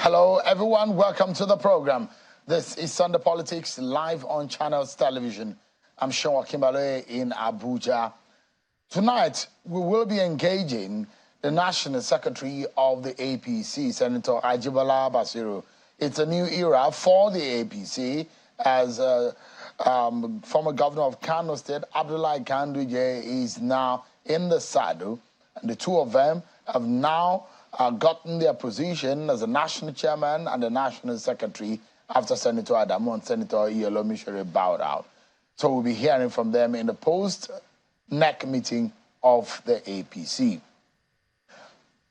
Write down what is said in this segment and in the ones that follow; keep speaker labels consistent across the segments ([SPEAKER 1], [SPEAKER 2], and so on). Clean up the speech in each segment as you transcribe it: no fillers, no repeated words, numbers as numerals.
[SPEAKER 1] Hello, everyone. Welcome to the program. This is Sunday Politics live on Channels Television. I'm Sean Kimbale in Abuja. Tonight, we will be engaging the National Secretary of the APC, Senator Ajibola Basiru. It's a new era for the APC as former governor of Kano State, Abdullahi Ganduje, is now in the saddle. And the two of them have now gotten their position as the national chairman and the national secretary after Senator Adamu and Senator Iyelo bowed out. So we'll be hearing from them in the post-NEC meeting of the APC.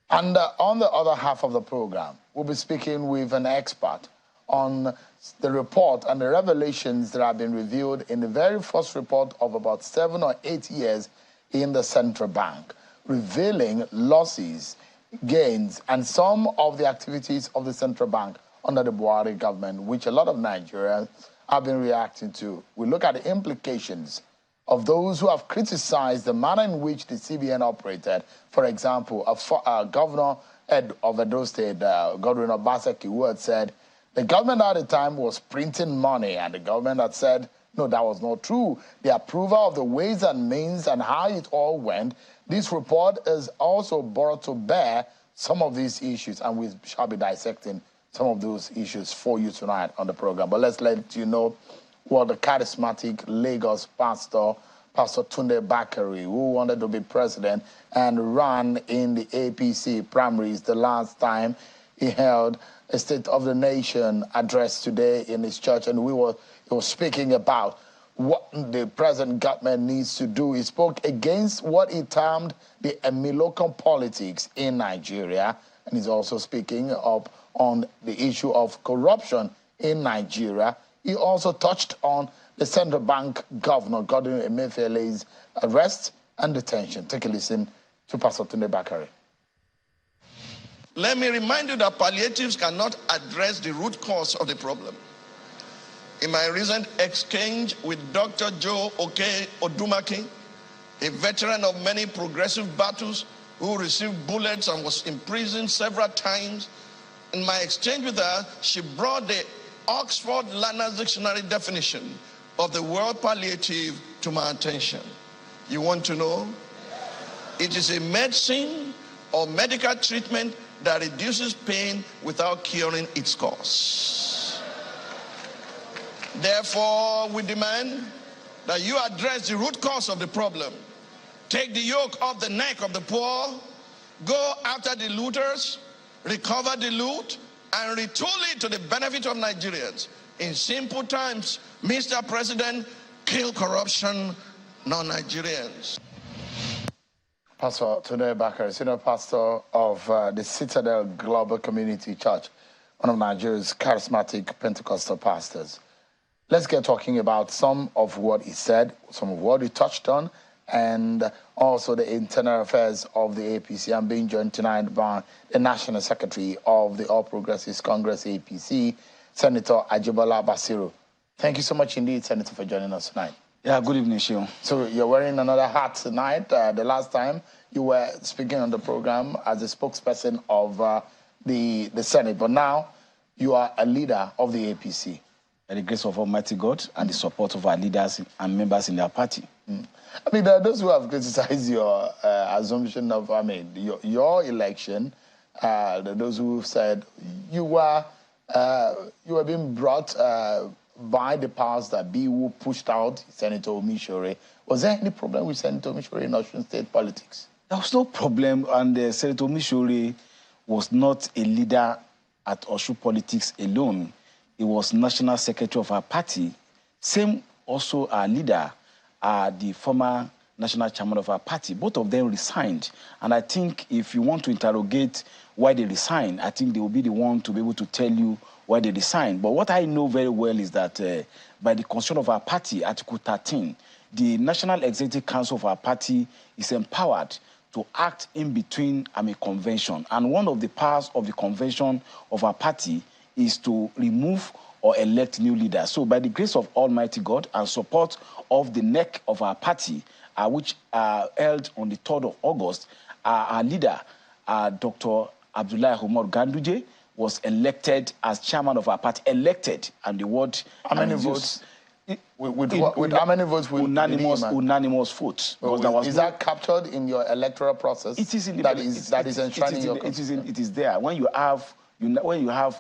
[SPEAKER 1] And on the other half of the program, we'll be speaking with an expert on the report and the revelations that have been revealed in the very first report of about 7 or 8 years in the central bank, revealing losses, gains, and some of the activities of the central bank under the Buhari government, which a lot of Nigerians have been reacting to. We look at the implications of those who have criticized the manner in which the CBN operated. For example, a governor of Edo State, Godwin Obaseki, who had said the government at the time was printing money, and the government had said, no, that was not true. The approval of the ways and means and how it all went, this report is also brought to bear some of these issues, and we shall be dissecting some of those issues for you tonight on the program. But let's let you know what the charismatic Lagos pastor, Pastor Tunde Bakare, who wanted to be president and ran in the APC primaries the last time he held a State of the Nation address today in his church, and he was speaking about what the present government needs to do. He spoke against what he termed the Emilokan politics in Nigeria, and he's also speaking up on the issue of corruption in Nigeria. He also touched on the central bank governor, Godwin Emefiele's arrest and detention. Take a listen to Pastor Tunde Bakare.
[SPEAKER 2] Let me remind you that palliatives cannot address the root cause of the problem. In my recent exchange with Dr. Joe Oke Odumaki, a veteran of many progressive battles who received bullets and was imprisoned several times, in my exchange with her, she brought the Oxford Learner's Dictionary definition of the word palliative to my attention. You want to know? It is a medicine or medical treatment that reduces pain without curing its cause. Therefore, we demand that you address the root cause of the problem. Take the yoke off the neck of the poor, go after the looters, recover the loot, and retool it to the benefit of Nigerians. In simple terms, Mr. President, kill corruption, not Nigerians.
[SPEAKER 1] Pastor Tunde Bakare, senior pastor of the Citadel Global Community Church, one of Nigeria's charismatic Pentecostal pastors. Let's get talking about some of what he said, some of what he touched on, and also the internal affairs of the APC. I'm being joined tonight by the National Secretary of the All Progressives Congress, APC, Senator Ajibola Basiru. Thank you so much indeed, Senator, for joining us tonight.
[SPEAKER 3] Yeah, good evening, Sean.
[SPEAKER 1] So you're wearing another hat tonight. The last time you were speaking on the program as a spokesperson of the Senate, but now you are a leader of the APC.
[SPEAKER 3] By the grace of Almighty God and the support of our leaders and members in their party.
[SPEAKER 1] I mean, there are those who have criticized your assumption of, your election. Those who said you were being brought by the powers that be who pushed out Senator Omishore. Was there any problem with Senator Omishore in Osun State politics?
[SPEAKER 3] There was no problem, and Senator Omishore was not a leader at Osun politics alone. He was national secretary of our party. Same also our leader, the former national chairman of our party. Both of them resigned. And I think if you want to interrogate why they resigned, I think they will be the one to be able to tell you why they resigned. But what I know very well is that by the constitution of our party, Article 13, the National Executive Council of our party is empowered to act in between a convention. And one of the powers of the convention of our party is to remove or elect new leaders. So by the grace of Almighty God and support of the NEC of our party, which held on the 3rd of August, our leader, Dr. Abdullahi Ganduje, was elected as chairman of our party. Elected, and the word...
[SPEAKER 1] How many votes? With how many votes?
[SPEAKER 3] Unanimous votes.
[SPEAKER 1] Is that captured in your electoral process?
[SPEAKER 3] It is in the...
[SPEAKER 1] That is enshrining your...
[SPEAKER 3] It is there. When you have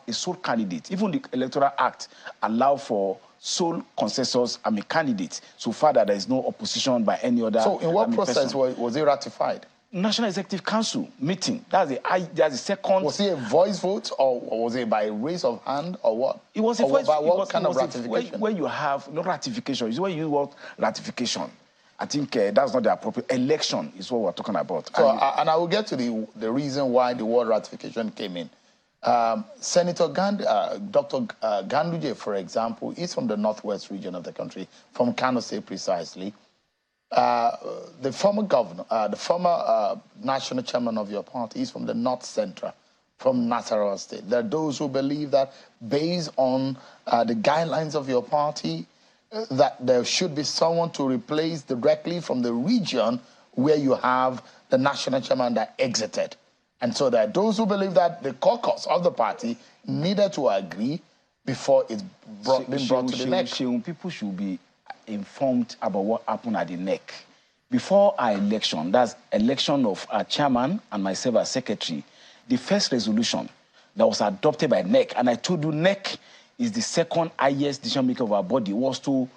[SPEAKER 3] a sole candidate, even the Electoral Act allow for sole consensus candidate, so far that there is no opposition by any other...
[SPEAKER 1] So in what process was it ratified?
[SPEAKER 3] National Executive Council meeting. That's the second...
[SPEAKER 1] Was it a voice vote, or was it by raise of hand, or what?
[SPEAKER 3] It was a voice vote.
[SPEAKER 1] What kind of ratification?
[SPEAKER 3] When you have no ratification, it's when you want ratification. I think that's not the appropriate... Election is what we're talking about.
[SPEAKER 1] So, and I will get to the reason why the word ratification came in. Senator Dr. Ganduje, for example, is from the northwest region of the country, from Kano State precisely. The former governor, the former national chairman of your party is from the north central, from Nasarawa State. There are those who believe that based on the guidelines of your party, that there should be someone to replace directly from the region where you have the national chairman that exited. And so there are those who believe that the caucus of the party needed to agree before it's being brought to the next.
[SPEAKER 3] People should be informed about what happened at the NEC. Before our election, that's election of our chairman and myself as secretary, the first resolution that was adopted by NEC, and I told you NEC is the second highest decision maker of our body, was to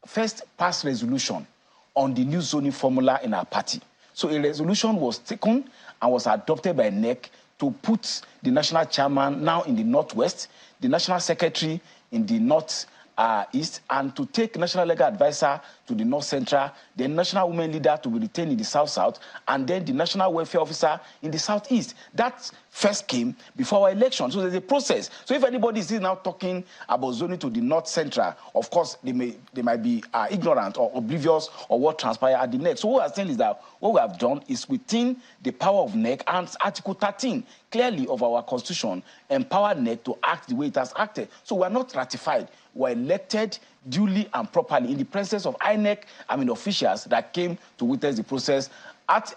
[SPEAKER 3] first pass resolution on the new zoning formula in our party. So a resolution was taken and was adopted by NEC to put the national chairman now in the northwest, the national secretary in the north east, and to take national legal advisor to the north central, the national women leader to be retained in the south, and then the national welfare officer in the southeast. That first came before our election. So there's a process. So if anybody is now talking about zoning to the north central, of course they might be ignorant or oblivious of what transpired at the NEC. So what I'm saying is that what we have done is within the power of NEC, and Article 13 clearly of our constitution empowered NEC to act the way it has acted. So we're not ratified. Were elected duly and properly in the presence of INEC, officials that came to witness the process at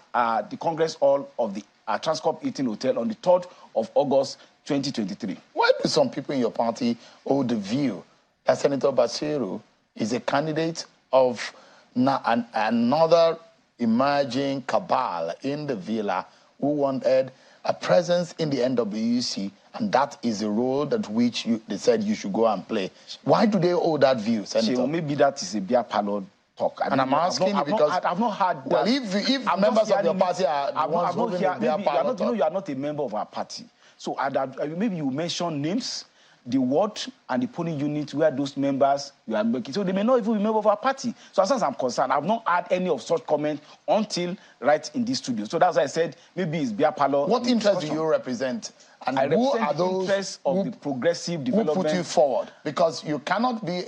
[SPEAKER 3] the Congress Hall of the Transcorp Hilton Hotel on the 3rd of August 2023.
[SPEAKER 1] Why do some people in your party hold the view that Senator Basiru is a candidate of another emerging cabal in the villa who wanted a presence in the NWC, and that is the role that which they said you should go and play? Why do they hold that view, Senator?
[SPEAKER 3] Maybe that is a beer parlor talk.
[SPEAKER 1] And I'm asking you because
[SPEAKER 3] I've not heard that.
[SPEAKER 1] Well, if members of your party are the ones holding the beer parlor talk.
[SPEAKER 3] You are not a member of our party. So maybe you mention names, the ward and the polling unit where those members you are making. So they may not even be members of our party. So as far as I'm concerned, I've not had any of such comment until right in this studio. So that's why I said maybe it's beer parlor.
[SPEAKER 1] What interest do you represent? And
[SPEAKER 3] I
[SPEAKER 1] who
[SPEAKER 3] represent
[SPEAKER 1] are those
[SPEAKER 3] the interests of the progressive development?
[SPEAKER 1] Who put you forward? Because you cannot be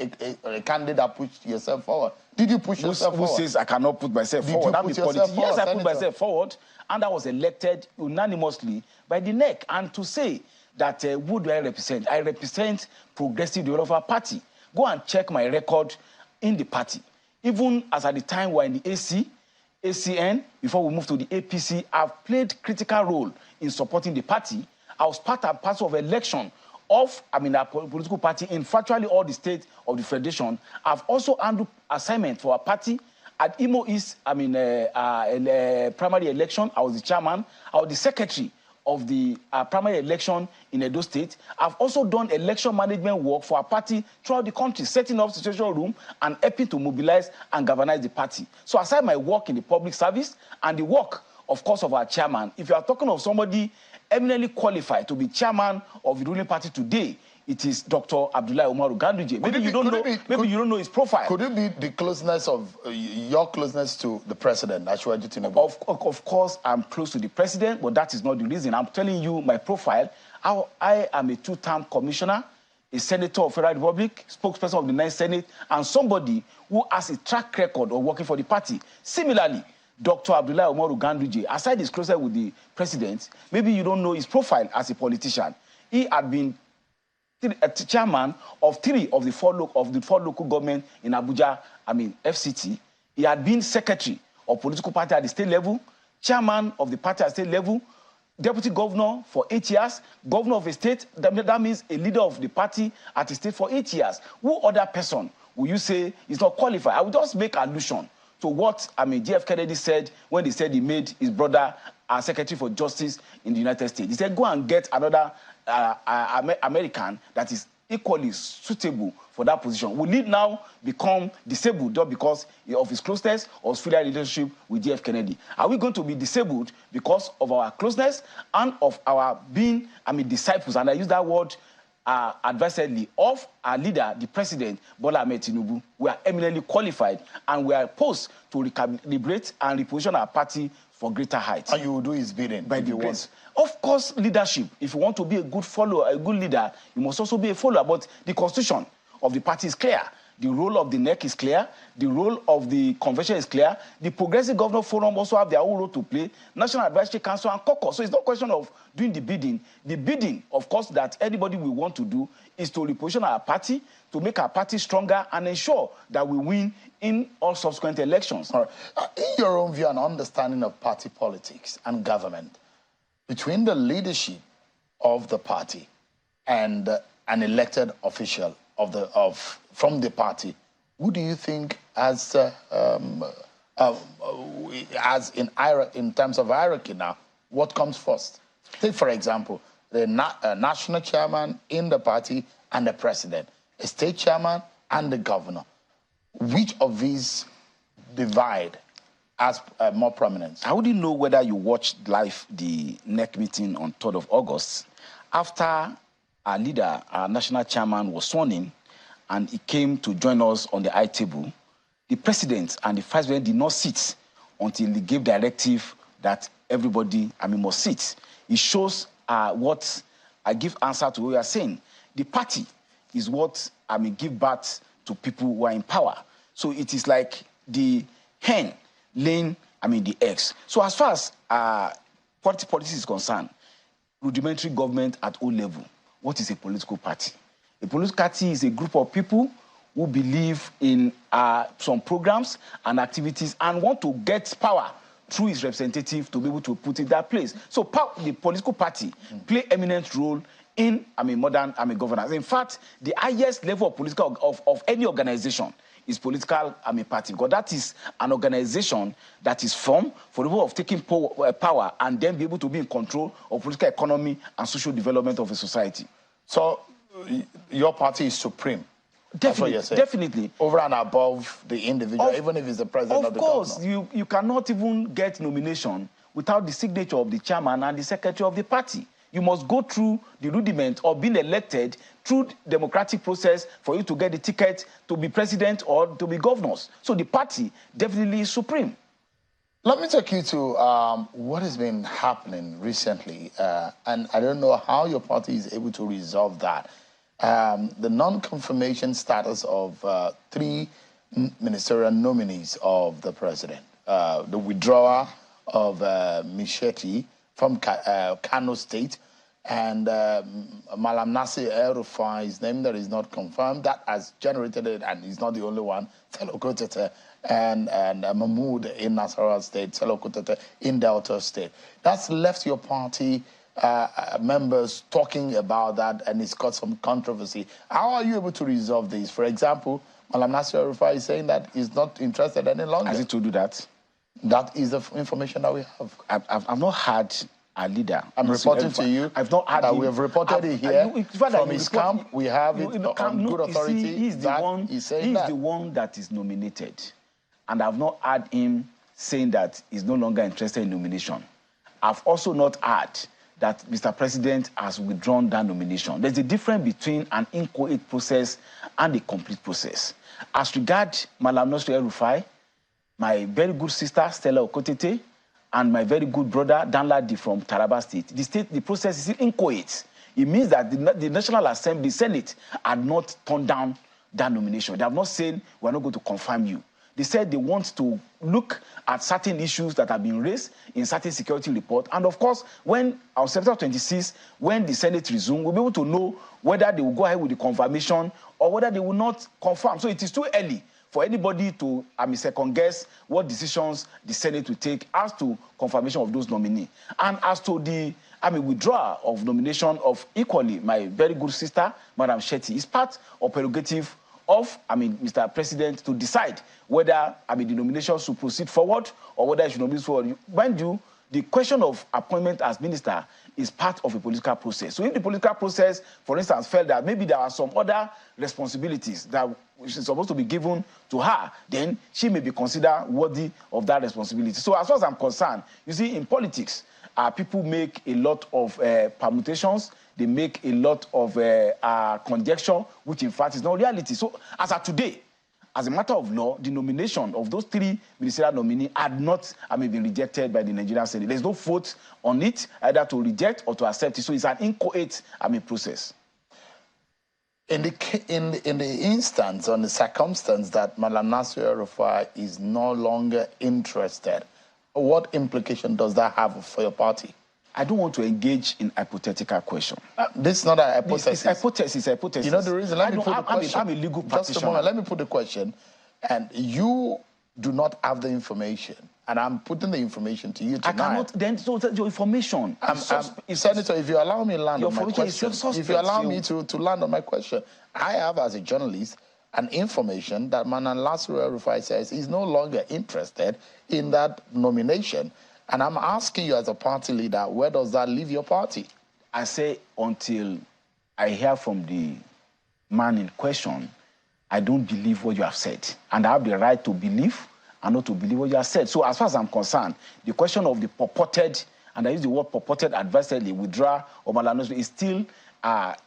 [SPEAKER 1] a candidate that pushed yourself forward. Did you push yourself forward?
[SPEAKER 3] Who says I cannot put myself forward?
[SPEAKER 1] Did you put yourself forward?
[SPEAKER 3] Yes, I put myself forward, and I was elected unanimously by the NEC. And to say that who do I represent? I represent Progressive Development Party. Go and check my record in the party. Even as at the time we're in the ACN, before we moved to the APC, I've played critical role in supporting the party. I was part and parcel of election of, a political party in virtually all the states of the Federation. I've also handled assignment for a party at Imo East, primary election. I was the chairman. I was the secretary of the primary election in Edo State. I've also done election management work for a party throughout the country, setting up situation room and helping to mobilize and galvanize the party. So aside my work in the public service and the work, of course, of our chairman, if you are talking of somebody eminently qualified to be chairman of the ruling party today, it is Dr. Abdullahi Umaru Ganduje. Maybe you don't know his profile.
[SPEAKER 1] Could it be the closeness of your closeness to the president, Ashwaju Tinubu?
[SPEAKER 3] Of course, I'm close to the president, but that is not the reason. I'm telling you my profile. I am a two-term commissioner, a senator of Federal Republic, spokesperson of the 9th Senate, and somebody who has a track record of working for the party. Similarly, Dr. Abdullahi Umaru Ganduje, aside his closeness with the president, maybe you don't know his profile as a politician. He had been chairman of 3 of the 4 local government in Abuja, FCT. He had been secretary of political party at the state level, chairman of the party at state level, deputy governor for 8 years, governor of a state. That means a leader of the party at a state for 8 years. Who other person will you say is not qualified? I will just make allusion to what J.F. Kennedy said when he said he made his brother a Secretary for Justice in the United States. He said, go and get another American that is equally suitable for that position. Will he now become disabled just because of his closeness or his filial relationship with J.F. Kennedy? Are we going to be disabled because of our closeness and of our being, disciples, and I use that word advisedly, of our leader, the president, Bola Ahmed Tinubu? We are eminently qualified and we are posed to recalibrate and reposition our party for greater heights. And
[SPEAKER 1] you will do his bidding
[SPEAKER 3] by the grace. Of course, leadership. If you want to be a good follower, a good leader, you must also be a follower. But the constitution of the party is clear. The role of the NEC is clear. The role of the convention is clear. The Progressive Governor Forum also have their own role to play. National Advisory Council and caucus. So it's not a question of doing the bidding. The bidding, of course, that anybody will want to do is to reposition our party, to make our party stronger and ensure that we win in all subsequent elections.
[SPEAKER 1] All right. In your own view and understanding of party politics and government, between the leadership of the party and an elected official from the party, who do you think as in terms of hierarchy now, what comes first? Take, for example, the national chairman in the party and the president, a state chairman and the governor. Which of these divide as more prominence?
[SPEAKER 3] I wouldn't know whether you watched live the NEC meeting on 3rd of August. After our leader, our national chairman, was sworn in and he came to join us on the high table, the president and the vice president did not sit until he gave directive that everybody, must sit. It shows what I give answer to what we are saying. The party is what, give birth to people who are in power. So it is like the hen laying, the eggs. So as far as politics is concerned, rudimentary government at all level, what is a political party? A political party is a group of people who believe in some programs and activities and want to get power through its representative to be able to put it that place. So the political party play eminent role in modern governance. In fact, the highest level of political of any organization is political party, because that is an organization that is formed for the purpose of taking power and then be able to be in control of political economy and social development of a society.
[SPEAKER 1] So your party is supreme.
[SPEAKER 3] Definitely, definitely.
[SPEAKER 1] Over and above the individual, even if it's the president of the government.
[SPEAKER 3] Of course, you cannot even get nomination without the signature of the chairman and the secretary of the party. You must go through the rudiment of being elected through democratic process for you to get the ticket to be president or to be governors. So the party definitely is supreme.
[SPEAKER 1] Let me take you to what has been happening recently, and I don't know how your party is able to resolve that. The non-confirmation status of 3 ministerial nominees of the president, the withdrawal of Misheti from Kano State, and Malam Nasir El-Rufai's name that is not confirmed. That has generated it, and he's not the only one. Telokotete and Mahmoud in Nasarawa State, Telokotete in Delta State. That's left your party members talking about that, and it's got some controversy. How are you able to resolve this? For example, Malam Nasir El-Rufai is saying that he's not interested any longer.
[SPEAKER 3] Has he told you that?
[SPEAKER 1] That is the information that we have.
[SPEAKER 3] I've not had a leader.
[SPEAKER 1] I'm reporting to you.
[SPEAKER 3] I've not had.
[SPEAKER 1] We have reported it here from his camp. We have it on good authority.
[SPEAKER 3] He's the one that is nominated, and I've not heard him saying that he's no longer interested in nomination. I've also not heard that Mr. President has withdrawn that nomination. There's a difference between an inchoate process and a complete process. As regards Malam Nasir El-Rufai, my very good sister, Stella Okotete, and my very good brother, Danladi from Taraba State, the process is inchoate. It means that the National Assembly, Senate, had not turned down that nomination. They have not said, we're not going to confirm you. They said they want to look at certain issues that have been raised in certain security report. And of course, when on September 26, when the Senate resumes, we'll be able to know whether they will go ahead with the confirmation or whether they will not confirm. So it is too early for anybody to, second guess what decisions the Senate will take as to confirmation of those nominees. And as to the, withdrawal of nomination of equally my very good sister, Madam Shetty, is part of prerogative of, Mr. President to decide whether, the nomination should proceed forward or whether it should not be forward. Mind you, the question of appointment as minister is part of a political process. So if the political process, for instance, felt that maybe there are some other responsibilities that is supposed to be given to her, then she may be considered worthy of that responsibility. So as far as I'm concerned, you see, in politics, people make a lot of permutations. They make a lot of conjecture, which in fact is not reality. So as of today, as a matter of law, the nomination of those 3 ministerial nominees had not been rejected by the Nigerian Senate. There's no vote on it, either to reject or to accept it. So it's an inchoate process.
[SPEAKER 1] In the instance, on the circumstance that Malam Nasir El-Rufai is no longer interested, what implication does that have for your party?
[SPEAKER 3] I don't want to engage in hypothetical question.
[SPEAKER 1] This is not a hypothesis.
[SPEAKER 3] It's hypothesis.
[SPEAKER 1] You know the reason? Let me put the question.
[SPEAKER 3] I'm a legal practitioner.
[SPEAKER 1] Just a moment. Let me put the question. And you do not have the information. And I'm putting the information to you tonight.
[SPEAKER 3] I cannot. Then, so your information.
[SPEAKER 1] Senator, if you allow me to land on my question,
[SPEAKER 3] if you
[SPEAKER 1] allow me to land on my question, I have, as a journalist, an information that Malam Nasir El-Rufai says he's no longer interested in that nomination. And I'm asking you as a party leader, where does that leave your party?
[SPEAKER 3] I say until I hear from the man in question, I don't believe what you have said. And I have the right to believe and not to believe what you have said. So as far as I'm concerned, the question of the purported, and I use the word purported advisedly, withdrawal of Malam Nasir is still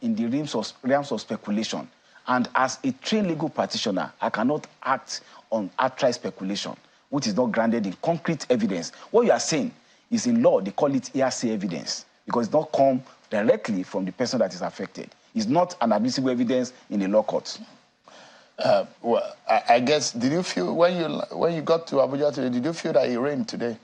[SPEAKER 3] in the realms of speculation. And as a trained legal practitioner, I cannot act on outright speculation, which is not grounded in concrete evidence. What you are saying is, in law, they call it hearsay evidence, because it's not come directly from the person that is affected. It's not an admissible evidence in the law court.
[SPEAKER 1] Well, I guess, did you feel, when you got to Abuja today, did you feel that it rained today?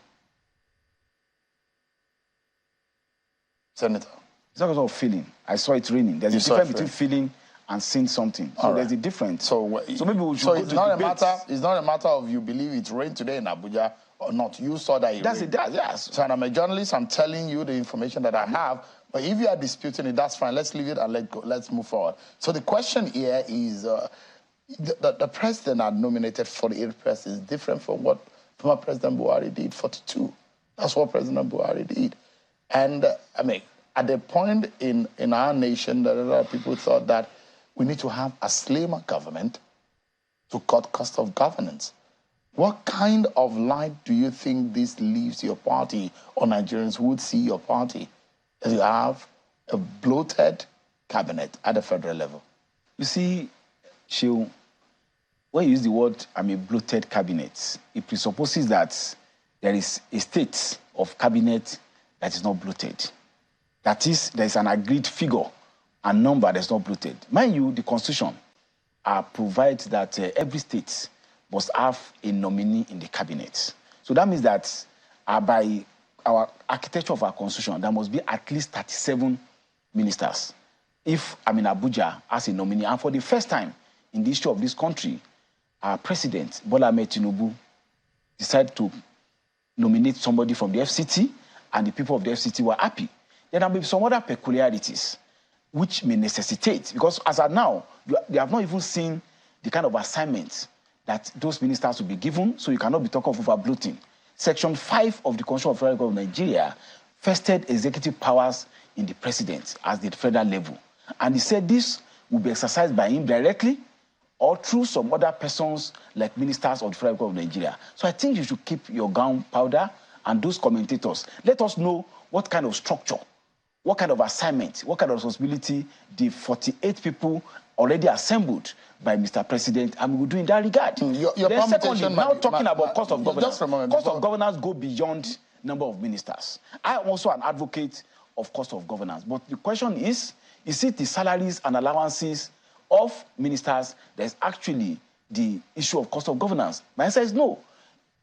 [SPEAKER 1] Senator?
[SPEAKER 3] It's not about feeling. I saw it raining. There's a difference between feeling and seeing something. So there's a difference.
[SPEAKER 1] So
[SPEAKER 3] maybe we should
[SPEAKER 1] go
[SPEAKER 3] it's
[SPEAKER 1] to
[SPEAKER 3] not
[SPEAKER 1] debate. It's not a matter of you believe it rained today in Abuja or not. You saw that it rained.
[SPEAKER 3] Yes.
[SPEAKER 1] So I'm a journalist. I'm telling you the information that I have. But if you are disputing it, that's fine. Let's leave it and let's move forward. So the question here is, the president had nominated 48 presidents, different from what former President Buhari did, 42. That's what President Buhari did. And at the point in our nation, that a lot of people thought that we need to have a slimmer government to cut cost of governance. What kind of light do you think this leaves your party, or Nigerians would see your party, as you have a bloated cabinet at the federal level?
[SPEAKER 3] You see, Shehu, when you use the word bloated cabinet, it presupposes that there is a state of cabinet that is not bloated. That is, there is an agreed figure and number that's not bloated. Mind you, the Constitution provides that every state must have a nominee in the cabinet. So that means that by our architecture of our Constitution, there must be at least 37 ministers. If Abuja has a nominee, and for the first time in the history of this country, our President, Bola Ahmed Tinubu, decided to nominate somebody from the FCT, and the people of the FCT were happy. Then there may be some other peculiarities which may necessitate, because as of now, they have not even seen the kind of assignments that those ministers will be given, so you cannot be talking of over-bloating. Section 5 of the Constitution of the Federal Government of Nigeria vested executive powers in the president at the federal level. And he said this will be exercised by him directly or through some other persons like ministers of the Federal Government of Nigeria. So I think you should keep your gunpowder, and those commentators, let us know what kind of structure, what kind of assignment, what kind of responsibility the 48 people already assembled by Mr. President, and we will do in that regard.
[SPEAKER 1] Your
[SPEAKER 3] secondly, now talking about cost of governance.
[SPEAKER 1] Just a moment,
[SPEAKER 3] cost of governance go beyond number of ministers. I am also an advocate of cost of governance, but the question is it the salaries and allowances of ministers that is actually the issue of cost of governance? My answer is no.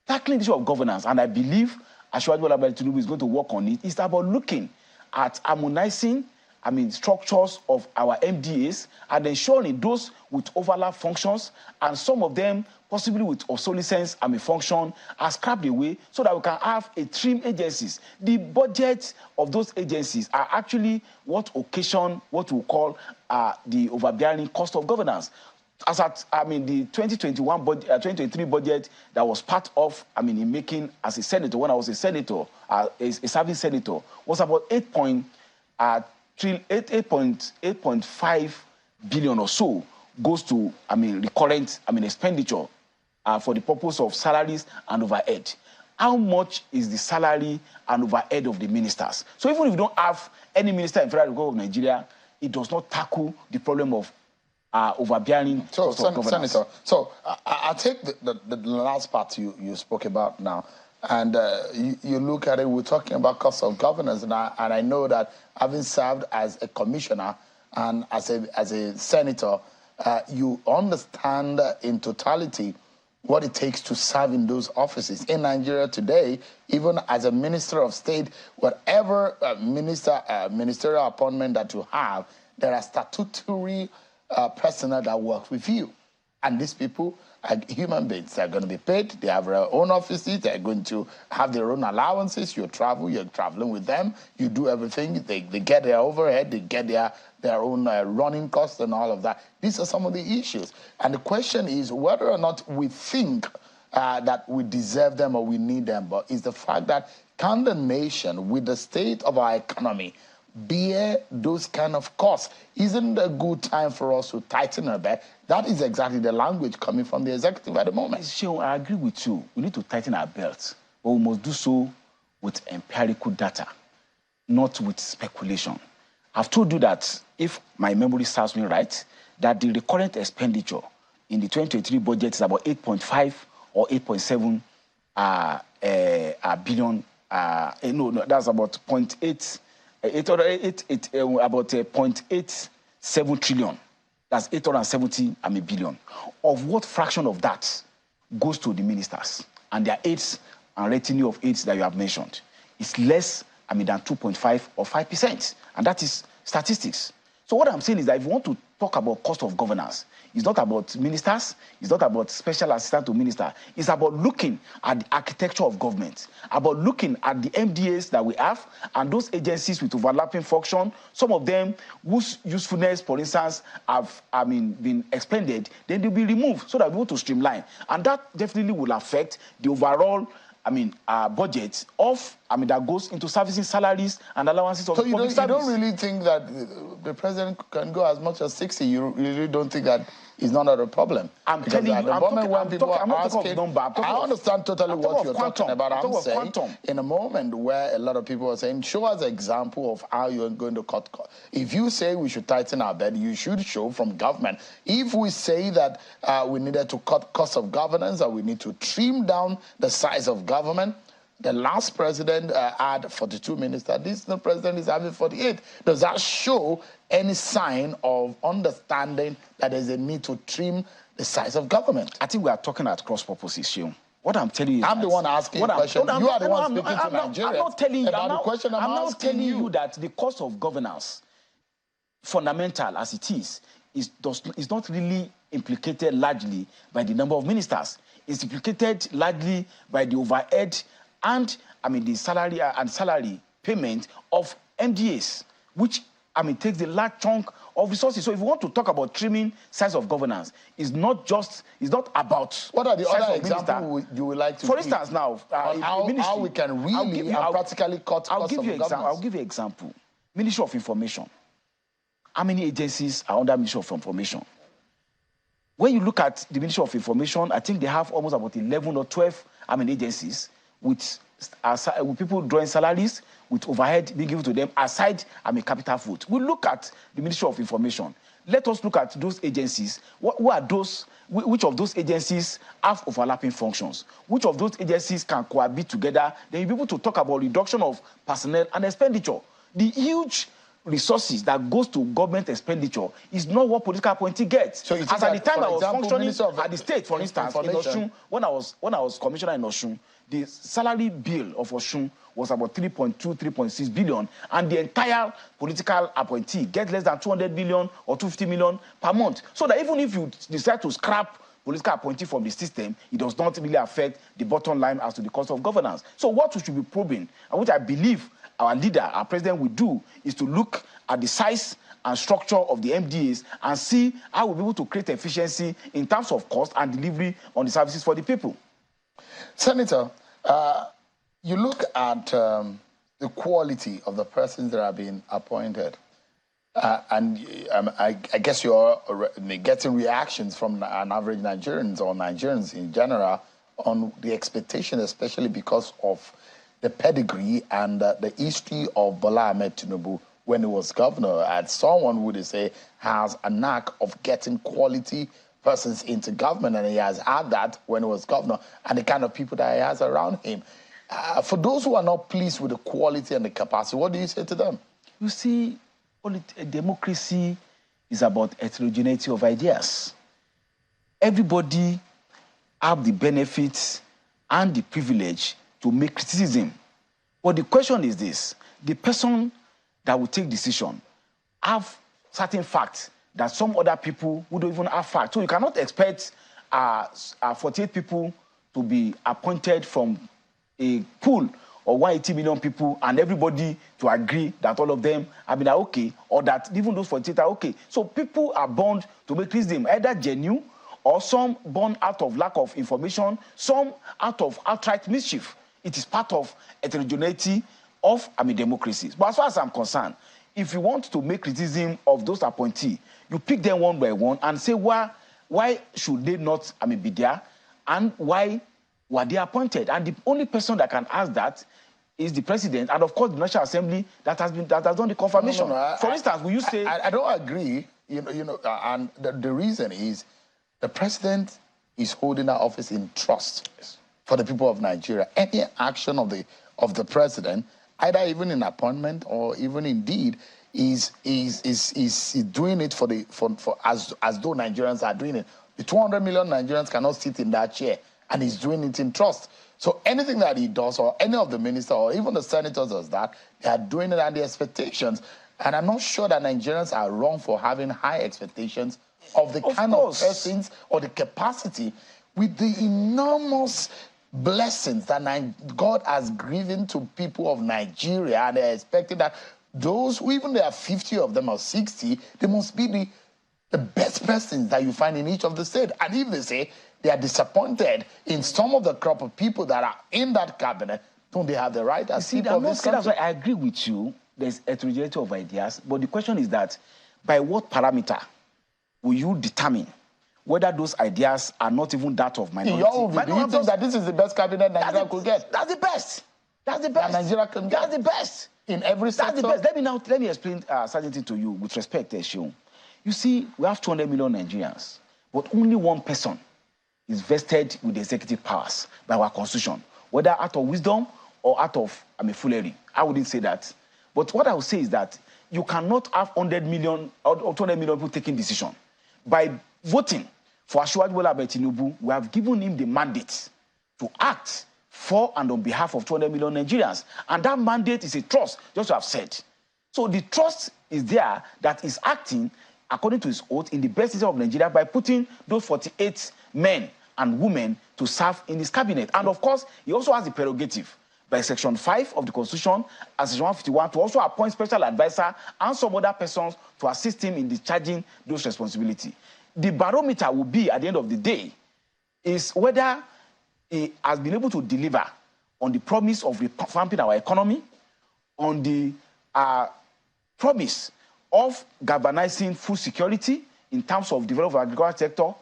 [SPEAKER 3] Tackling the issue of governance, and I believe Asiwaju Bola Ahmed Tinubu is going to work on it, is about looking at harmonizing structures of our MDAs and ensuring those with overlap functions and some of them possibly with obsolescence function are scrapped away so that we can have a trim agencies. The budget of those agencies are actually what occasion what we call the overbearing cost of governance. As at, the 2021 budget, 2023 budget that was part of, in making as a senator, when I was a senator, a serving senator, was about 8.5 billion or so goes to, recurrent, expenditure for the purpose of salaries and overhead. How much is the salary and overhead of the ministers? So even if you don't have any minister in Federal Republic of Nigeria, it does not tackle the problem of overbearing cost of governance.
[SPEAKER 1] Senator, so I'll take the last part you spoke about now, and you look at it, we're talking about cost of governance, and I know that having served as a commissioner and as a senator, you understand in totality what it takes to serve in those offices. In Nigeria today, even as a minister of state, whatever ministerial appointment that you have, there are statutory personnel that work with you. And these people are human beings. They're going to be paid. They have their own offices. They're going to have their own allowances. You travel. You're traveling with them. You do everything. They get their overhead. They get their own running costs and all of that. These are some of the issues. And the question is whether or not we think that we deserve them or we need them. But it's the fact that can the nation, with the state of our economy, bear those kind of costs? Isn't it a good time for us to tighten our belt? That is exactly the language coming from the executive at the moment.
[SPEAKER 3] Sure, I agree with you. We need to tighten our belts, but we must do so with empirical data, not with speculation. I've told you that, if my memory serves me right, that the recurrent expenditure in the 2023 budget is about 8.5 or 8.7 billion. No, that's about 0.8. About 0.87 trillion. That's 870 billion. Of what fraction of that goes to the ministers and their aides and retinue of aides that you have mentioned? It's less than 2.5 or 5%. And that is statistics. So what I'm saying is that if you want to talk about cost of governance, it's not about ministers, it's not about special assistant to minister. It's about looking at the architecture of government, about looking at the MDAs that we have and those agencies with overlapping function, some of them whose usefulness, for instance, have been expended, then they'll be removed so that we want to streamline. And that definitely will affect the overall budget of that goes into servicing salaries and allowances of public service. So you
[SPEAKER 1] don't really think that the president can go as much as 60? You really don't think that is not a problem?
[SPEAKER 3] I'm telling you, I'm not talking of number.
[SPEAKER 1] I understand totally what you're talking about. I'm saying in a moment where a lot of people are saying, show us an example of how you're going to cut costs. If you say we should tighten our belt, you should show from government. If we say that we needed to cut costs of governance or we need to trim down the size of government, the last president had 42 ministers. This president is having 48. Does that show any sign of understanding that there's a need to trim the size of government?
[SPEAKER 3] I think we are talking at cross purposes, Sheung. What I'm telling you,
[SPEAKER 1] I'm the one asking the question. You are the one speaking to Nigeria.
[SPEAKER 3] I'm not telling you
[SPEAKER 1] about the question. I'm
[SPEAKER 3] not telling you that the cost of governance, fundamental as it is not really implicated largely by the number of ministers. It's implicated largely by the overhead and the salary payment of MDAs, which takes the large chunk of resources. So if you want to talk about trimming size of governance, it's not about
[SPEAKER 1] what are the other examples you would like to
[SPEAKER 3] for instance now
[SPEAKER 1] how we can really practically cut costs of governance.
[SPEAKER 3] I'll give you an example. Ministry of Information. How many agencies are under Ministry of Information? When you look at the Ministry of Information, I think they have almost about 11 or 12 agencies with people drawing salaries, with overhead being given to them aside capital vote. We look at the Ministry of Information. Let us look at those agencies. Who are those? Which of those agencies have overlapping functions? Which of those agencies can cohabit together? Then you'll be able to talk about reduction of personnel and expenditure. The huge resources that goes to government expenditure is not what political appointee gets. So as at the time I was functioning at the state, for instance, in Osun, when I was commissioner in Osun, the salary bill of Osun was about 3.2, 3.6 billion, and the entire political appointee gets less than 200 million or 250 million per month. So that even if you decide to scrap political appointee from the system, it does not really affect the bottom line as to the cost of governance. So what we should be probing, and which I believe our leader, our president, will do, is to look at the size and structure of the MDAs and see how we'll be able to create efficiency in terms of cost and delivery on the services for the people.
[SPEAKER 1] Senator, you look at the quality of the persons that are being appointed, and I guess you're getting reactions from an average Nigerians or Nigerians in general on the expectation, especially because of the pedigree and the history of Bola Ahmed Tinubu when he was governor. And someone would say has a knack of getting quality persons into government, and he has had that when he was governor, and the kind of people that he has around him. For those who are not pleased with the quality and the capacity, what do you say to them?
[SPEAKER 3] You see, democracy is about heterogeneity of ideas. Everybody have the benefits and the privilege to make criticism. But the question is this: the person that will take decision have certain facts that some other people who don't even have facts. So you cannot expect 48 people to be appointed from a pool of 180 million people and everybody to agree that all of them have been okay, or that even those 48 are okay. So people are born to make criticism, either genuine or some born out of lack of information, some out of outright mischief. It is part of heterogeneity of democracies. But as far as I'm concerned, if you want to make criticism of those appointees, you pick them one by one and say, why should they not be there, and why were they appointed? And the only person that can ask that is the president, and of course the National Assembly that has done the confirmation. For instance, will you say?
[SPEAKER 1] I don't agree. And the reason is the president is holding that office in trust for the people of Nigeria. Any action of the president, either even in appointment or even indeed, is doing it for as though Nigerians are doing it. The 200 million Nigerians cannot sit in that chair, and he's doing it in trust. So anything that he does, or any of the ministers, or even the senators does that, they are doing it at the expectations. And I'm not sure that Nigerians are wrong for having high expectations of the kind of persons or the capacity with the enormous blessings that God has given to people of Nigeria, and they're expecting that those who, even there are 50 of them or 60, they must be the best persons that you find in each of the states. And if they say they are disappointed in some of the crop of people that are in that cabinet, don't they have the right as people of this country?
[SPEAKER 3] That's why I agree with you. There's heterogeneity of ideas, but the question is that by what parameter will you determine whether those ideas are not even that of minority?
[SPEAKER 1] Do you think that this is the best cabinet Nigeria could get?
[SPEAKER 3] That's the best. That's the best.
[SPEAKER 1] That Nigeria can get.
[SPEAKER 3] That's the best.
[SPEAKER 1] In every sector?
[SPEAKER 3] That's the best. Let me explain certain thing to you with respect, Eshion. You see, we have 200 million Nigerians, but only one person is vested with the executive powers by our constitution, whether out of wisdom or out of foolery. I wouldn't say that. But what I would say is that you cannot have 100 million or 200 million people taking decision. By voting for Asiwaju Bola Ahmed Tinubu, we have given him the mandate to act for and on behalf of 200 million Nigerians. And that mandate is a trust, just to have said. So the trust is there that is acting according to his oath in the best interest of Nigeria by putting those 48 men and women to serve in his cabinet. And of course, he also has the prerogative by Section 5 of the Constitution and Section 151 to also appoint special advisor and some other persons to assist him in discharging those responsibilities. The barometer will be, at the end of the day, is whether he has been able to deliver on the promise of revamping our economy, on the promise of galvanizing food security in terms of development of the agricultural sector.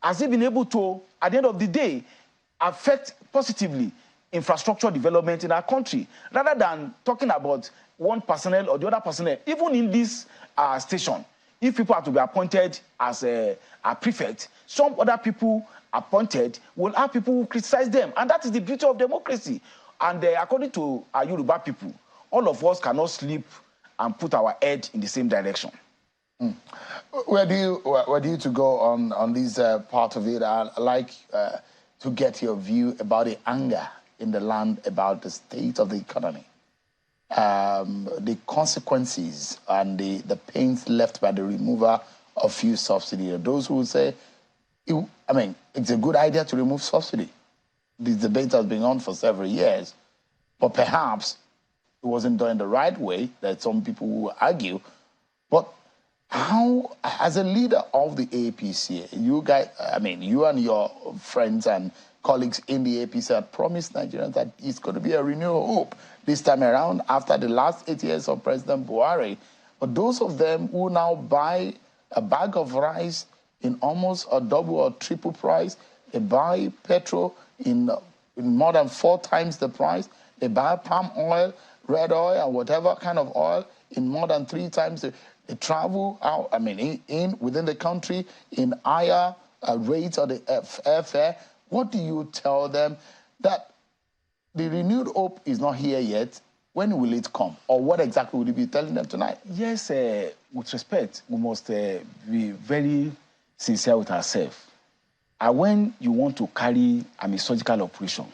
[SPEAKER 3] Has he been able to, at the end of the day, affect positively infrastructure development in our country, rather than talking about one personnel or the other personnel? Even in this station, if people are to be appointed as a prefect, some other people appointed will have people who criticize them. And that is the beauty of democracy. And according to our Yoruba people, all of us cannot sleep and put our head in the same direction.
[SPEAKER 1] Where do you to go on this part of it? I'd like to get your view about the anger in the land about the state of the economy, the consequences and the pains left by the removal of fuel subsidy. Those who say, it's a good idea to remove subsidy. This debate has been on for several years, but perhaps it wasn't done the right way. That some people will argue. But how, as a leader of the APC, you guys, you and your friends and colleagues in the APC had promised Nigerians that it's going to be a renewal hope this time around after the last 8 years of President Buhari. But those of them who now buy a bag of rice in almost a double or triple price, they buy petrol in more than 4 times the price, they buy palm oil, red oil, and whatever kind of oil in more than 3 times they travel out, within the country in higher rates of the airfare. What do you tell them? That the renewed hope is not here yet. When will it come? Or what exactly would you be telling them tonight?
[SPEAKER 3] Yes, with respect, we must be very sincere with ourselves. When you want to carry a surgical operation,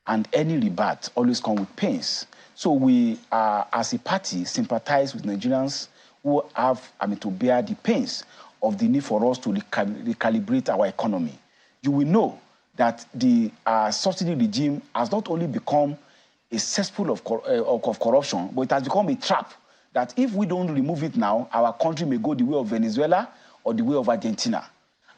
[SPEAKER 3] and any rebate always comes with pains. So we, as a party, sympathize with Nigerians who have to bear the pains of the need for us to recalibrate our economy. You will know that the subsidy regime has not only become a cesspool of corruption, but it has become a trap that if we don't remove it now, our country may go the way of Venezuela or the way of Argentina.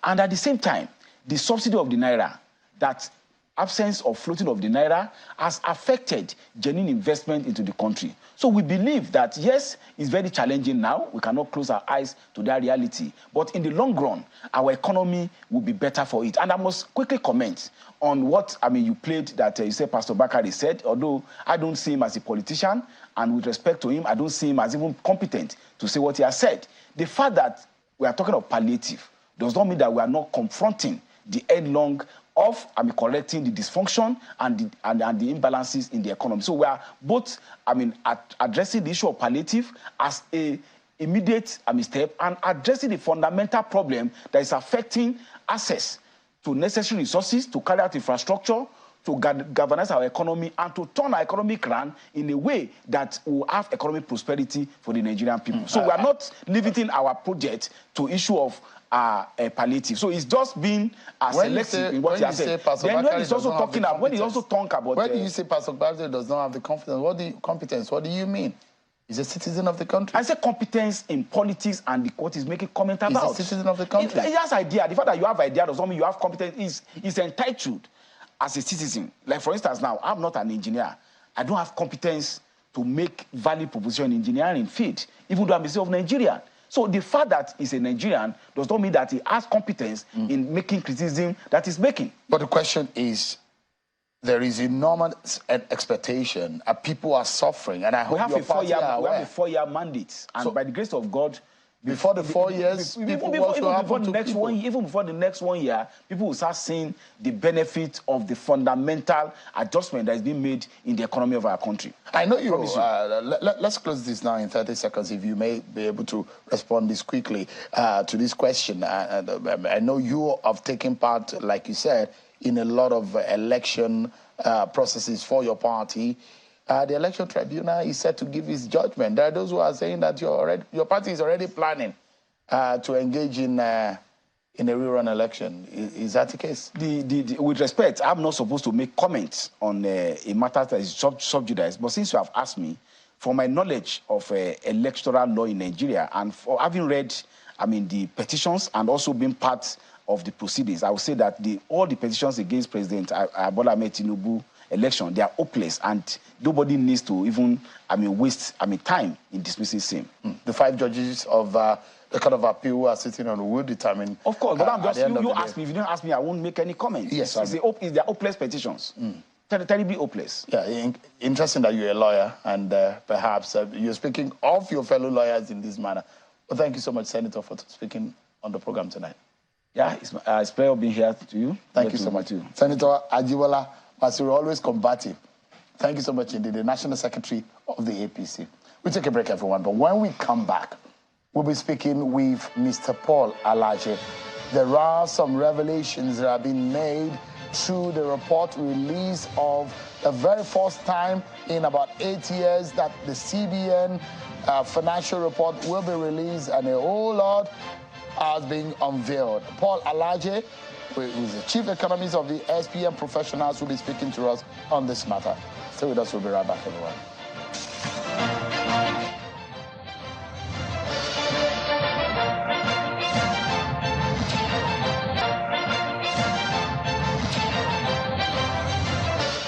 [SPEAKER 3] And at the same time, the subsidy of the naira, that absence of floating of the naira, has affected genuine investment into the country. So we believe that, yes, it's very challenging now. We cannot close our eyes to that reality. But in the long run, our economy will be better for it. And I must quickly comment on what, you played that you said Pastor Bakari said, although I don't see him as a politician, and with respect to him, I don't see him as even competent to say what he has said. The fact that we are talking of palliative does not mean that we are not confronting the headlong of correcting the dysfunction and the imbalances in the economy. So we are both addressing the issue of palliative as a immediate step, and addressing the fundamental problem that is affecting access to necessary resources to carry out infrastructure, to galvanize our economy, and to turn our economic run in a way that will have economic prosperity for the Nigerian people. So we are not limiting our project to issue of palliative. So it's just being selective in what he has said. Then when he's also talking about, when he also talk about...
[SPEAKER 1] When you say Pastor Bakari does not have the competence, what do you mean? He's a citizen of the country.
[SPEAKER 3] I say competence in politics and what he's making comment about.
[SPEAKER 1] He's a citizen of the country.
[SPEAKER 3] He has idea. The fact that you have idea does not mean you have competence. He's entitled as a citizen. Like, for instance, now, I'm not an engineer. I don't have competence to make valid proposition in engineering field, even though I'm a citizen of Nigeria. So the fact that he's a Nigerian does not mean that he has competence in making criticism that he's making.
[SPEAKER 1] But the question is, there is enormous expectation. People are suffering, and I hope your party are aware.
[SPEAKER 3] We have a 4-year mandate, and so by the grace of God,
[SPEAKER 1] before the 4 years,
[SPEAKER 3] even before the next 1 year, people will start seeing the benefit of the fundamental adjustment that is being made in the economy of our country.
[SPEAKER 1] I know you. Let's close this now in 30 seconds, if you may be able to respond this quickly to this question. I know you have taken part, like you said, in a lot of election processes for your party. The election tribunal is set to give its judgment. There are those who are saying that your party is already planning to engage in a rerun election. Is that the case?
[SPEAKER 3] With respect, I'm not supposed to make comments on a matter that is sub judice, but since you have asked me, for my knowledge of electoral law in Nigeria, and for having read, the petitions and also being part of the proceedings, I would say that all the petitions against President Bola Ahmed Tinubu election, they are hopeless, and nobody needs to even waste time in dismissing same.
[SPEAKER 1] The 5 judges of the Court of Appeal who are sitting on will determine.
[SPEAKER 3] Of course, but I'm just you ask me. If you don't ask me, I won't make any comments.
[SPEAKER 1] Yes,
[SPEAKER 3] they're hopeless petitions. Terribly hopeless.
[SPEAKER 1] Yeah, interesting that you're a lawyer, and perhaps you're speaking of your fellow lawyers in this manner. But thank you so much, Senator, for speaking on the program tonight.
[SPEAKER 3] Yeah, it's a pleasure being here to you.
[SPEAKER 1] Thank you so much. Senator Ajibola, as you're always combative. Thank you so much indeed, the National Secretary of the APC. We'll take a break, everyone, but when we come back, we'll be speaking with Mr. Paul Alaje. There are some revelations that have been made through the report release of the very first time in about 8 years that the CBN financial report will be released, and a whole lot has been unveiled. Paul Alaje, who is the chief economist of the SPM professionals, will be speaking to us on this matter. Stay with us, we'll be right back, everyone.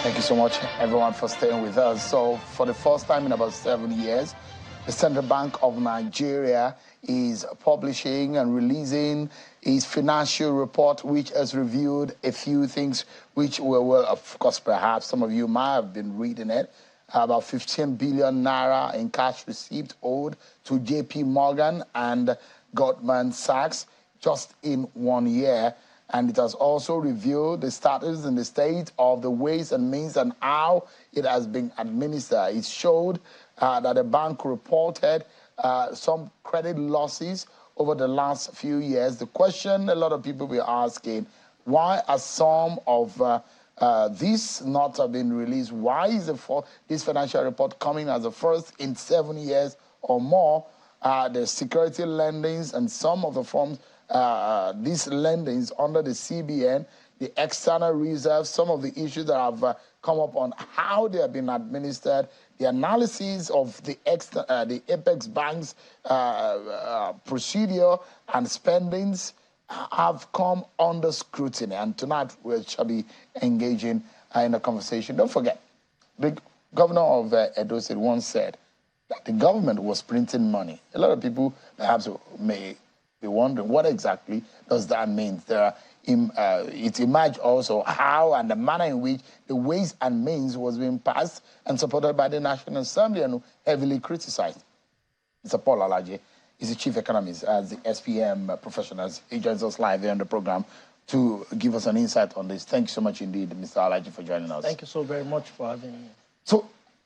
[SPEAKER 1] Thank you so much, everyone, for staying with us. So, for the first time in about 7 years, the Central Bank of Nigeria is publishing and releasing its financial report, which has reviewed a few things which were, well, of course, perhaps some of you might have been reading it. About 15 billion naira in cash received owed to JP Morgan and Goldman Sachs just in 1 year. And it has also reviewed the status and the state of the ways and means and how it has been administered. It showed that the bank reported some credit losses over the last few years. The question a lot of people were asking, why are some of these not have been released? Why is this financial report coming as the first in 7 years or more? The security lendings and some of the forms, these lendings under the CBN, the external reserves, some of the issues that have come up on how they have been administered, the analysis of the Apex Bank's procedure and spendings have come under scrutiny. And tonight we shall be engaging in a conversation. Don't forget, the governor of Edo State once said that the government was printing money. A lot of people perhaps may be wondering what exactly does that mean. It emerged also how and the manner in which the ways and means was being passed and supported by the National Assembly and heavily criticized. Mr. Paul Alaje is the chief economist at the SPM professionals. He joins us live here on the program to give us an insight on this. Thank you so much indeed, Mr. Alaje, for joining us.
[SPEAKER 4] Thank you so very much for having me.
[SPEAKER 1] So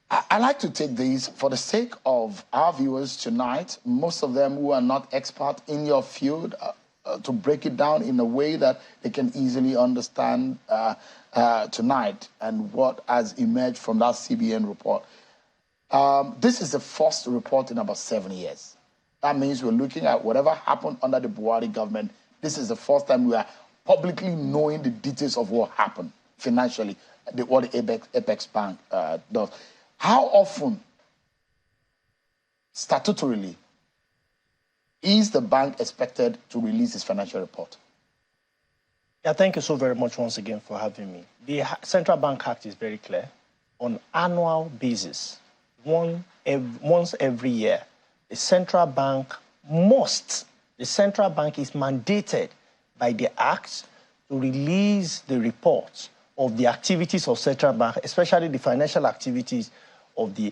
[SPEAKER 1] I like to take these for the sake of our viewers tonight, most of them who are not expert in your field, to break it down in a way that they can easily understand tonight and what has emerged from that CBN report. This is the first report in about 7 years. That means we're looking at whatever happened under the Buhari government. This is the first time we are publicly knowing the details of what happened financially, what the Apex Bank does. How often, statutorily, is the bank expected to release its financial report?
[SPEAKER 4] Yeah, thank you so very much once again for having me. The Central Bank Act is very clear. On annual basis, once every year, the central bank is mandated by the Act to release the reports of the activities of central bank, especially the financial activities of the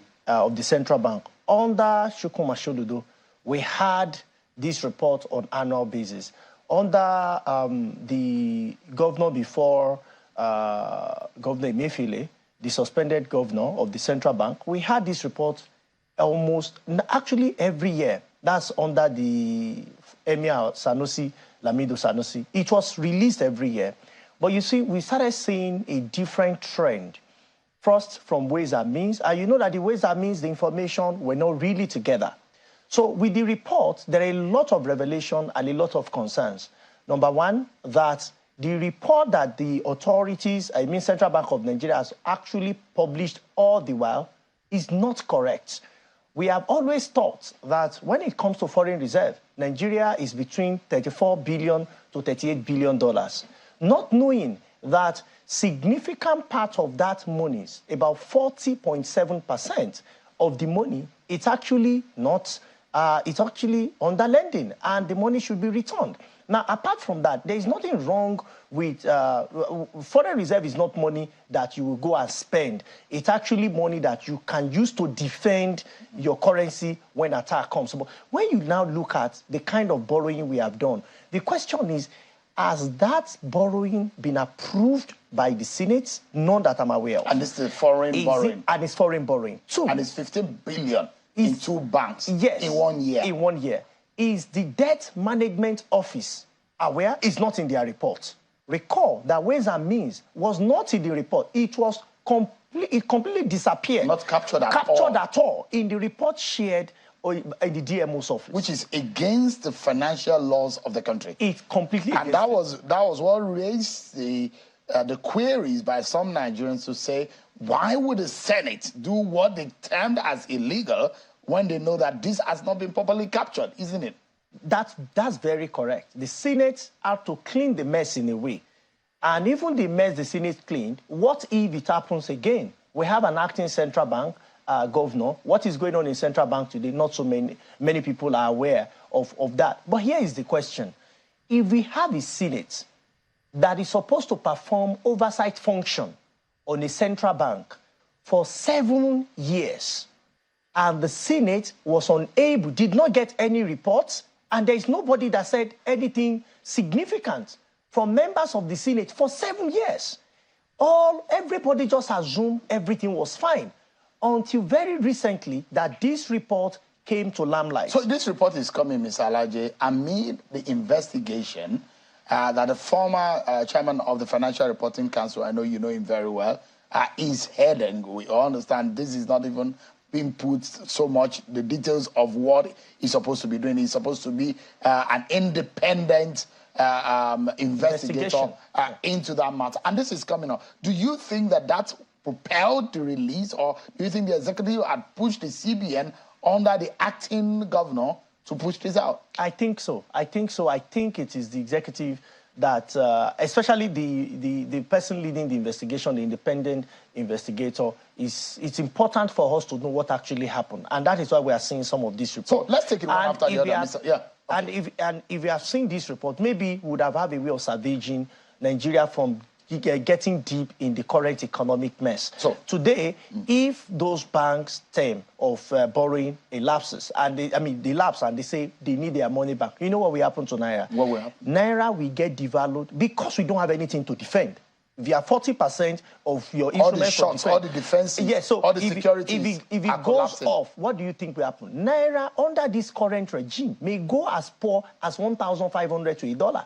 [SPEAKER 4] central bank. Under Shukuma Shododo, we had this report on annual basis. Under the governor before Governor Emefiele, the suspended governor of the central bank, we had this report actually every year. That's under the Emir Sanusi, Lamido Sanusi. It was released every year. But you see, we started seeing a different trend. First, from Ways and Means. And you know that the Ways and Means, the information were not really together. So with the report, there are a lot of revelation and a lot of concerns. Number one, that the report that the authorities, Central Bank of Nigeria, has actually published all the while is not correct. We have always thought that when it comes to foreign reserve, Nigeria is between $34 billion to $38 billion. Not knowing that significant part of that money, about 40.7% of the money, it's actually not, it's actually under lending, and the money should be returned. Now, apart from that, there is nothing wrong with foreign reserve is not money that you will go and spend. It's actually money that you can use to defend your currency when attack comes. But when you now look at the kind of borrowing we have done, the question is, has that borrowing been approved by the Senate? None that I'm aware of.
[SPEAKER 1] And this is foreign borrowing.
[SPEAKER 4] And it's foreign borrowing. Two.
[SPEAKER 1] And it's 15 billion in two banks.
[SPEAKER 4] Yes.
[SPEAKER 1] In 1 year.
[SPEAKER 4] In 1 year. Is the Debt Management Office aware? It's not in their report. Recall that Ways and Means was not in the report. It was it completely disappeared.
[SPEAKER 1] Not captured at all.
[SPEAKER 4] Captured at all in the report shared in the DMO's office.
[SPEAKER 1] Which is against the financial laws of the country.
[SPEAKER 4] It's completely
[SPEAKER 1] and that was what raised the queries by some Nigerians to say, why would the Senate do what they termed as illegal when they know that this has not been properly captured, isn't it?
[SPEAKER 4] That's very correct. The Senate had to clean the mess in a way. And even the mess the Senate cleaned, what if it happens again? We have an acting central bank governor. What is going on in central bank today? Not so many people are aware of that. But here is the question. If we have a Senate that is supposed to perform oversight function on a central bank for 7 years, and the Senate was unable, did not get any reports, and there is nobody that said anything significant from members of the Senate for 7 years. Everybody just assumed everything was fine until very recently that this report came to limelight.
[SPEAKER 1] So this report is coming, Mr. Alaje, amid the investigation that the former chairman of the Financial Reporting Council, I know you know him very well, is heading. We all understand this is not even being put so much the details of what he's supposed to be doing. He's supposed to be an independent investigator into that matter. And this is coming up. Do you think that that's propelled the release, or do you think the executive had pushed the CBN under the acting governor to push this out?
[SPEAKER 4] I think so. I think it is the executive that, especially the person leading the investigation, the independent investigator, it's important for us to know what actually happened. And that is why we are seeing some of these reports.
[SPEAKER 1] So let's take it one after the other. Yeah.
[SPEAKER 4] Okay. And if you have seen this report, maybe we would have had a way of salvaging Nigeria from getting deep in the current economic mess. So today, if those banks' term of borrowing elapses, and they lapse and they say they need their money back, you know what will happen to Naira?
[SPEAKER 1] What will happen?
[SPEAKER 4] Naira will get devalued because we don't have anything to defend. If you have 40% of your instruments,
[SPEAKER 1] all the defenses,
[SPEAKER 4] yes, so
[SPEAKER 1] all the securities,
[SPEAKER 4] if it goes off, what do you think will happen? Naira under this current regime may go as poor as 1,500 to $1.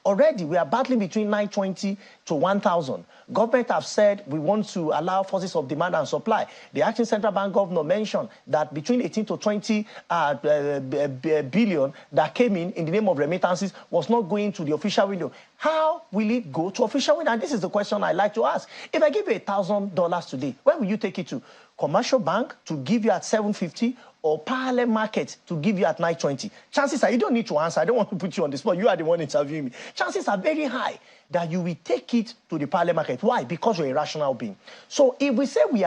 [SPEAKER 4] Already, we are battling between 920 to 1,000. Government have said we want to allow forces of demand and supply. The acting central bank governor mentioned that between 18 to 20 billion that came in the name of remittances was not going to the official window. How will it go to official window? And this is the question I like to ask. If I give you $1,000 today, where will you take it to? Commercial bank to give you at 750, or parallel market to give you at 920? Chances are, you don't need to answer. I don't want to put you on the spot. You are the one interviewing me. Chances are very high that you will take it to the parallel market. Why? Because you're a rational being. So if we say we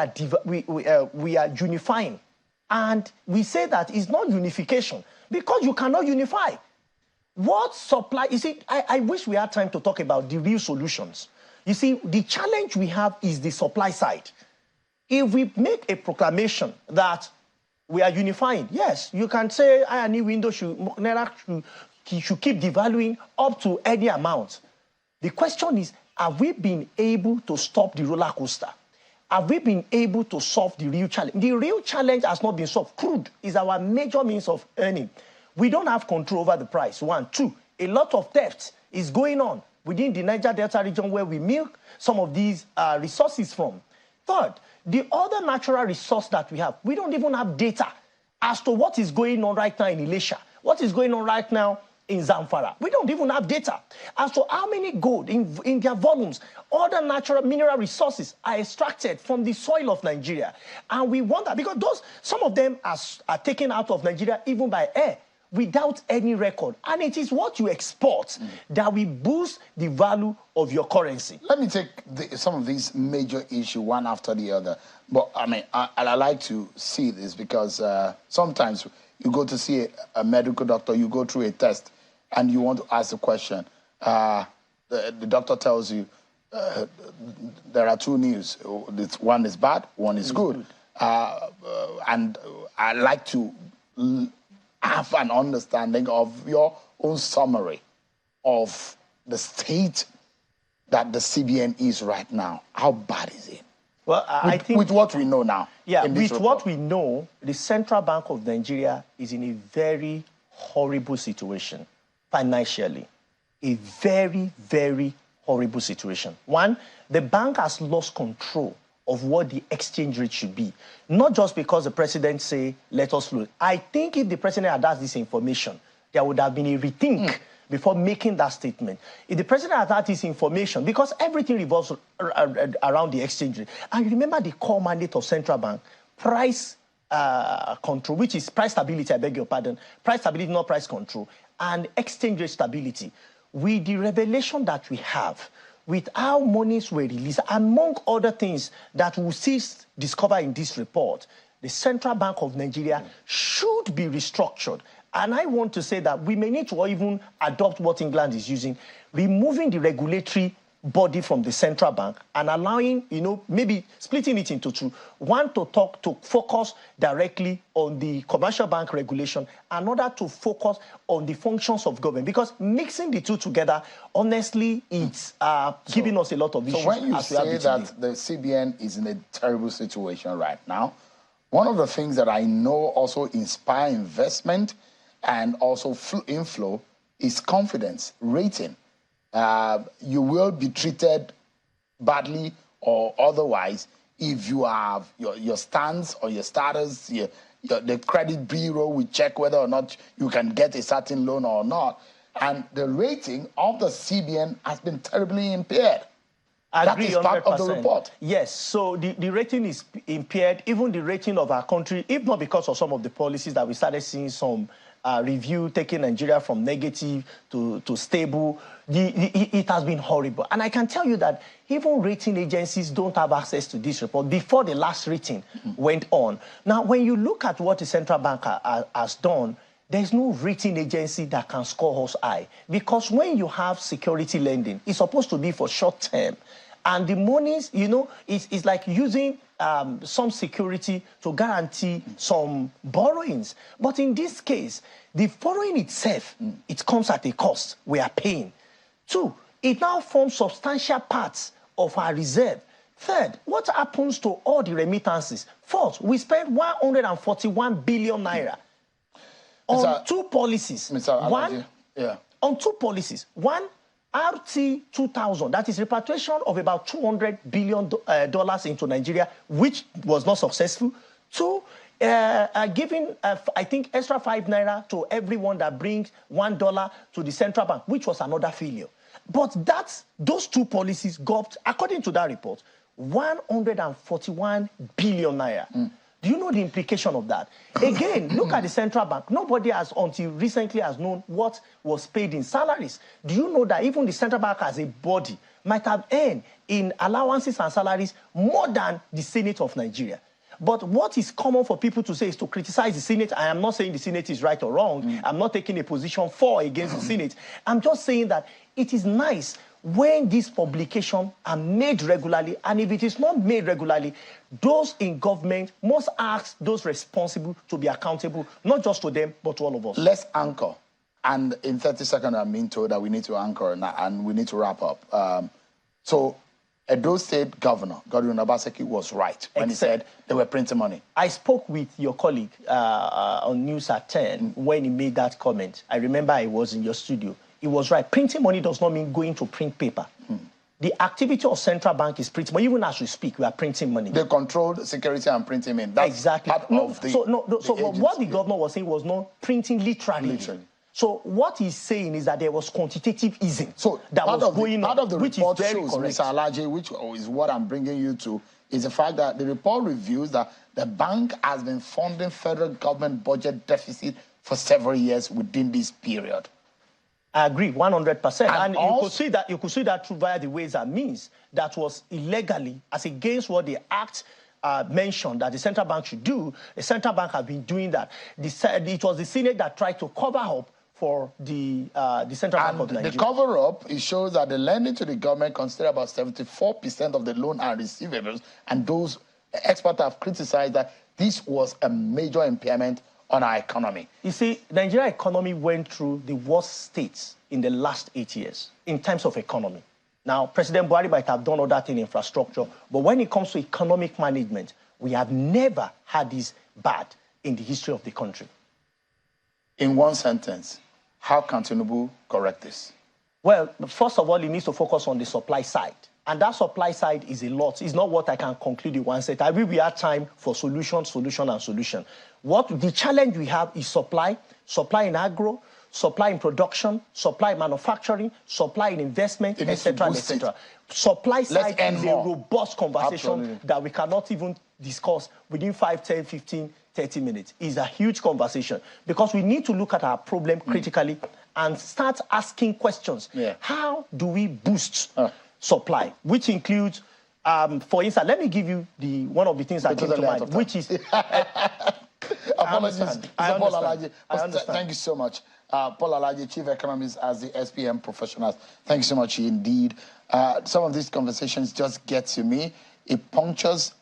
[SPEAKER 4] are unifying, and we say that it's not unification, because you cannot unify. What supply? You see, I wish we had time to talk about the real solutions. You see, the challenge we have is the supply side. If we make a proclamation that we are unifying, yes, you can say INE window should keep devaluing up to any amount. The question is, have we been able to stop the roller coaster? Have we been able to solve the real challenge? The real challenge has not been solved. Crude is our major means of earning. We don't have control over the price, 1. 2, a lot of theft is going on within the Niger Delta region where we milk some of these resources from. 3rd, the other natural resource that we have, we don't even have data as to what is going on right now in Elisha, what is going on right now in Zamfara. We don't even have data as to how many gold in their volumes, other natural mineral resources are extracted from the soil of Nigeria. And we wonder, because some of them are taken out of Nigeria even by air, without any record. And it is what you export that will boost the value of your currency.
[SPEAKER 1] Let me take some of these major issues one after the other. But I mean, I like to see this because sometimes you go to see a medical doctor, you go through a test, and you want to ask a question. The doctor tells you there are 2 news. One is bad, one is good. And I like to have an understanding of your own summary of the state that the CBN is right now. How bad is it?
[SPEAKER 4] Well, I think
[SPEAKER 1] with what we know now.
[SPEAKER 4] Yeah, with what we know, the Central Bank of Nigeria is in a very horrible situation financially. A very, very horrible situation. One, the bank has lost control of what the exchange rate should be. Not just because the president say, let us float. I think if the president had asked this information, there would have been a rethink before making that statement. If the president had had this information, because everything revolves around the exchange rate. And remember the core mandate of central bank, price control, which is price stability, I beg your pardon, price stability, not price control, and exchange rate stability. With the revelation that we have, with how monies were released, among other things that we'll see discover in this report, the Central Bank of Nigeria should be restructured. And I want to say that we may need to even adopt what England is using, removing the regulatory body from the central bank and allowing, maybe splitting it into two. One to focus directly on the commercial bank regulation, another to focus on the functions of government. Because mixing the two together, honestly, it's giving us a lot of issues.
[SPEAKER 1] So when you say that the CBN is in a terrible situation right now, one of the things that I know also inspire investment and also inflow is confidence, rating. You will be treated badly or otherwise if you have your stance or your status, the credit bureau will check whether or not you can get a certain loan or not. And the rating of the CBN has been terribly impaired. That is part of the report.
[SPEAKER 4] Yes, so the rating is impaired, even the rating of our country, if not because of some of the policies that we started seeing some review taking Nigeria from negative to stable. It has been horrible. And I can tell you that even rating agencies don't have access to this report before the last rating went on. Now, when you look at what the central bank has done, there's no rating agency that can score us high. Because when you have security lending, it's supposed to be for short term. And the monies, it's like using some security to guarantee some borrowings. But in this case, the borrowing itself, it comes at a cost we are paying. Two, it now forms substantial parts of our reserve. Third, what happens to all the remittances? Fourth, we spent 141 billion naira on two policies. On two policies. One, RT 2000, that is repatriation of about $200 billion into Nigeria, which was not successful. Two, giving, I think, extra 5 naira to everyone that brings $1 to the central bank, which was another failure. But those two policies got, according to that report, 141 billion naira. Do you know the implication of that? Again, look at the central bank. Nobody has, until recently, has known what was paid in salaries. Do you know that even the central bank as a body might have earned in allowances and salaries more than the Senate of Nigeria? But what is common for people to say is to criticize the Senate. I am not saying the Senate is right or wrong. I'm not taking a position for or against the Senate. I'm just saying that it is nice when these publications are made regularly, and if it is not made regularly, those in government must ask those responsible to be accountable, not just to them, but to all of us.
[SPEAKER 1] Let's anchor. And in 30 seconds, I'm being told that we need to anchor and we need to wrap up. So Edo State Governor, Godwin Obaseki, was right when he said they were printing money.
[SPEAKER 4] I spoke with your colleague on News at 10 when he made that comment. I remember I was in your studio. He was right. Printing money does not mean going to print paper. The activity of central bank is printing money. Even as we speak, we are printing money.
[SPEAKER 1] They controlled security and printing money. That's
[SPEAKER 4] exactly.
[SPEAKER 1] Part of the,
[SPEAKER 4] so what the governor was saying was not printing literally. So what he's saying is that there was quantitative easing.
[SPEAKER 1] So
[SPEAKER 4] that was going
[SPEAKER 1] part
[SPEAKER 4] on,
[SPEAKER 1] of the
[SPEAKER 4] which
[SPEAKER 1] report
[SPEAKER 4] is very
[SPEAKER 1] shows,
[SPEAKER 4] correct.
[SPEAKER 1] Mr. Alaji, which is what I'm bringing you to, is the fact that the report reveals that the bank has been funding federal government budget deficit for several years within this period.
[SPEAKER 4] I agree, 100%. And you could see that through via the Ways and Means that was illegally, as against what the Act mentioned that the central bank should do. The central bank have been doing that. It was the Senate that tried to cover up for the Central Bank of Nigeria.
[SPEAKER 1] The cover-up, it shows that the lending to the government consider about 74% of the loan and receivables, and those experts have criticized that this was a major impairment on our economy.
[SPEAKER 4] You see, the Nigeria economy went through the worst states in the last 8 years in terms of economy. Now, President Buhari might have done all that in infrastructure, but when it comes to economic management, we have never had this bad in the history of the country.
[SPEAKER 1] In one sentence, how can Tinubu correct this?
[SPEAKER 4] Well, first of all, it needs to focus on the supply side. And that supply side is a lot. It's not what I can conclude in one set. I will be at time for solution. What the challenge we have is supply in agro, supply in production, supply in manufacturing, supply in investment, etc., etc. Supply side is a robust conversation that we cannot even discuss within 5, 10, 15, 30 minutes. It's a huge conversation because we need to look at our problem critically and start asking questions. How do we boost supply, which includes, for instance, let me give you one of the things that came to mind, which is...
[SPEAKER 1] Apologies.
[SPEAKER 4] I understand.
[SPEAKER 1] Thank you so much. Paul Alaji, Chief Economist as the SPM Professionals. Thank you so much indeed. Some of these conversations just get to me. It punctures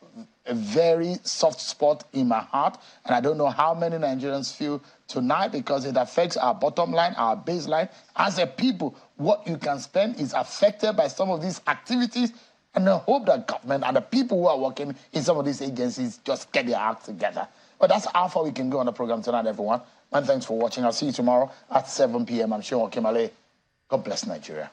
[SPEAKER 1] a very soft spot in my heart, and I don't know how many Nigerians feel tonight because it affects our bottom line, our baseline. As a people, what you can spend is affected by some of these activities, and I hope that government and the people who are working in some of these agencies just get their act together. But that's how far we can go on the program tonight, everyone. And thanks for watching. I'll see you tomorrow at 7 p.m. I'm sure Okemale. God bless Nigeria.